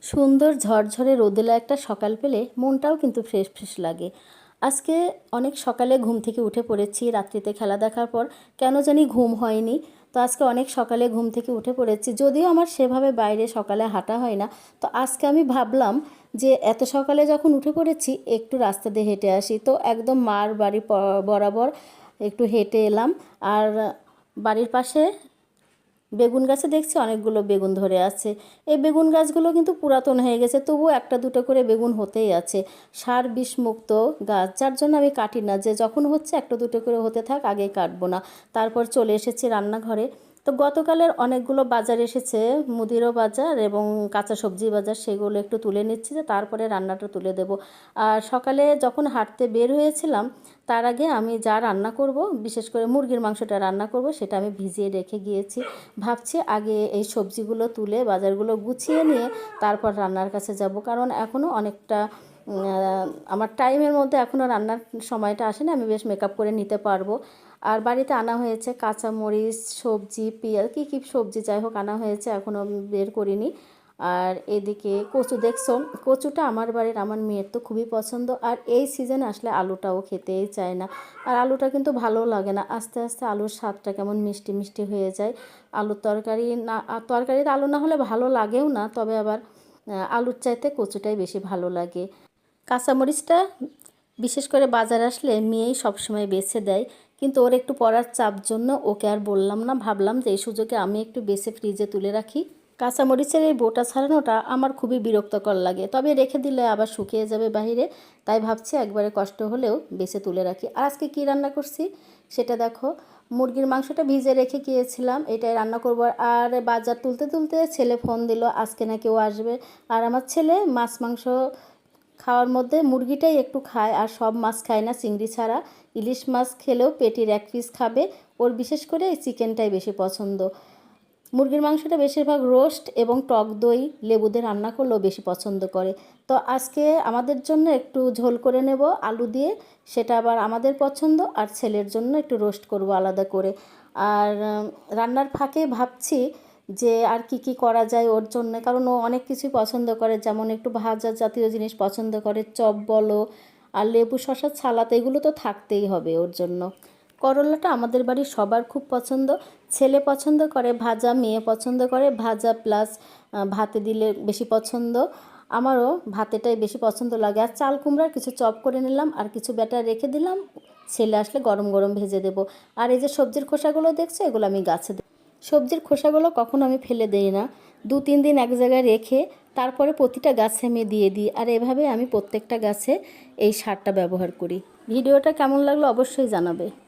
সুন্দর ঝরঝরে রোদেলা একটা সকাল পেলে মনটাও কিন্তু ফ্রেশ ফ্রেশ লাগে। আজকে অনেক সকালে ঘুম থেকে উঠে পড়েছি, রাত্রিতে খেলা দেখার পর কেন জানি ঘুম হয়নি। তো আজকে অনেক সকালে ঘুম থেকে উঠে পড়েছি, যদিও আমার সেভাবে বাইরে সকালে হাঁটা হয় না। তো আজকে আমি ভাবলাম যে এত সকালে যখন উঠে পড়েছি একটু রাস্তা দিয়ে হেঁটে আসি। তো একদম মার বাড়ি বরাবর একটু হেঁটে এলাম। আর বাড়ির পাশে বেগুন গাছে দেখছি অনেকগুলো বেগুন ধরে আছে। এই বেগুন গাছগুলো কিন্তু পুরাতন হয়ে গেছে, তবুও একটা দুটো করে বেগুন হতেই আছে। সার বিষ মুক্ত গাছ, যার জন্য আমি কাটি না, যে যখন হচ্ছে একটা দুটো করে হতে থাক, আগে কাটবো না। তারপর চলে এসেছি রান্নাঘরে। তো গতকালের অনেকগুলো বাজার এসেছে, মুদিরও বাজার এবং কাঁচা সবজি বাজার, সেগুলো একটু তুলে নিচ্ছি, যে তারপরে রান্নাটা তুলে দেব। আর সকালে যখন হাঁটতে বের হয়েছিলাম, তার আগে আমি যা রান্না করব, বিশেষ করে মুরগির মাংসটা রান্না করব, সেটা আমি ভিজিয়ে রেখে গিয়েছি। ভাবছি আগে এই সবজিগুলো তুলে বাজারগুলো গুছিয়ে নিয়ে তারপর রান্নার কাছে যাব, কারণ এখনও অনেকটা আমার টাইমের মধ্যে এখনও রান্নার সময়টা আসেনি, আমি বেশ মেকআপ করে নিতে পারবো। আর বাড়িতে আনা হয়েছে কাঁচামরিচ, সবজি, পেঁয়াজ, কী সবজি যাই হোক আনা হয়েছে, এখনও বের করিনি। আর এদিকে কচু দেখছো, কচুটা আমার বাড়ির আমার মেয়ের তো খুবই পছন্দ। আর এই সিজনে আসলে আলুটাও খেতেই চায় না। আর আলুটা কিন্তু ভালো লাগে না, আস্তে আস্তে আলুর স্বাদটা কেমন মিষ্টি মিষ্টি হয়ে যায়। আলুর তরকারি না, তরকারিতে আলু না হলে ভালো লাগেও না, তবে আবার আলুর চাইতে কচুটাই বেশি ভালো লাগে। কাঁচামরিচটা বিশেষ করে বাজার আসলে মেয়েই সবসময় বেছে দেয়, কিন্তু ওর একটু পড়ার চাপ জন্য ওকে আর বললাম না। ভাবলাম যে এই সুযোগে আমি একটু বেছে ফ্রিজে তুলে রাখি। কাঁচামরিচের এই বোটা ছাড়ানোটা আমার খুবই বিরক্তকর লাগে, তবে রেখে দিলে আবার শুকিয়ে যাবে বাহিরে। তাই ভাবছি একবারে কষ্ট হলেও বেছে তুলে রাখি। আর আজকে কী রান্না করছি সেটা দেখো। মুরগির মাংসটা ভিজে রেখে গিয়েছিলাম, এটাই রান্না করব। আর বাজার তুলতে তুলতে ছেলে ফোন দিল, আজকে না কেউ আসবে। আর আমার ছেলে মাছ মাংস খাওয়ার মধ্যে মুরগিটাই একটু খায়, আর সব মাছ খায় না, চিংড়ি ছাড়া। ইলিশ মাছ খেলেও পেটির এক পিস খাবে। ওর বিশেষ করে এই চিকেনটাই বেশি পছন্দ। মুরগির মাংসটা বেশিরভাগ রোস্ট এবং টক দই লেবু দিয়ে রান্না করলেও বেশি পছন্দ করে। তো আজকে আমাদের জন্য একটু ঝোল করে নেব আলু দিয়ে, সেটা আবার আমাদের পছন্দ। আর ছেলের জন্য একটু রোস্ট করব আলাদা করে। আর রান্নার ফাঁকে ভাবছি যে আর কি কি করা যায় ওর জন্য, কারণ ও অনেক কিছুই পছন্দ করে, যেমন একটু ভাজা জাতীয় জিনিস পছন্দ করে, চপ বলো আর লেবু শশার সালাদ, এগুলো তো থাকতেই হবে ওর জন্য। করলাটা আমাদের বাড়ির সবার খুব পছন্দ। ছেলে পছন্দ করে ভাজা, মেয়ে পছন্দ করে ভাজা প্লাস ভাতে দিলে বেশি পছন্দ। আমারও ভাতেটাই বেশি পছন্দ লাগে। আর চাল কুমড়ার কিছু চপ করে নিলাম, আর কিছু ব্যাটার রেখে দিলাম, ছেলে আসলে গরম গরম ভেজে দেব। আর এই যে সবজির খোসাগুলো দেখছো, এগুলো আমি গাছে দিই। সবজির খোসাগুলো কখনো আমি ফেলে দিই না, 2-3 দিন এক জায়গায় রেখে তারপরে প্রতিটা গাছে আমি দিয়ে দিই। আর এভাবে আমি প্রত্যেকটা গাছে এই সারটা ব্যবহার করি। ভিডিওটা কেমন লাগলো অবশ্যই জানাবে।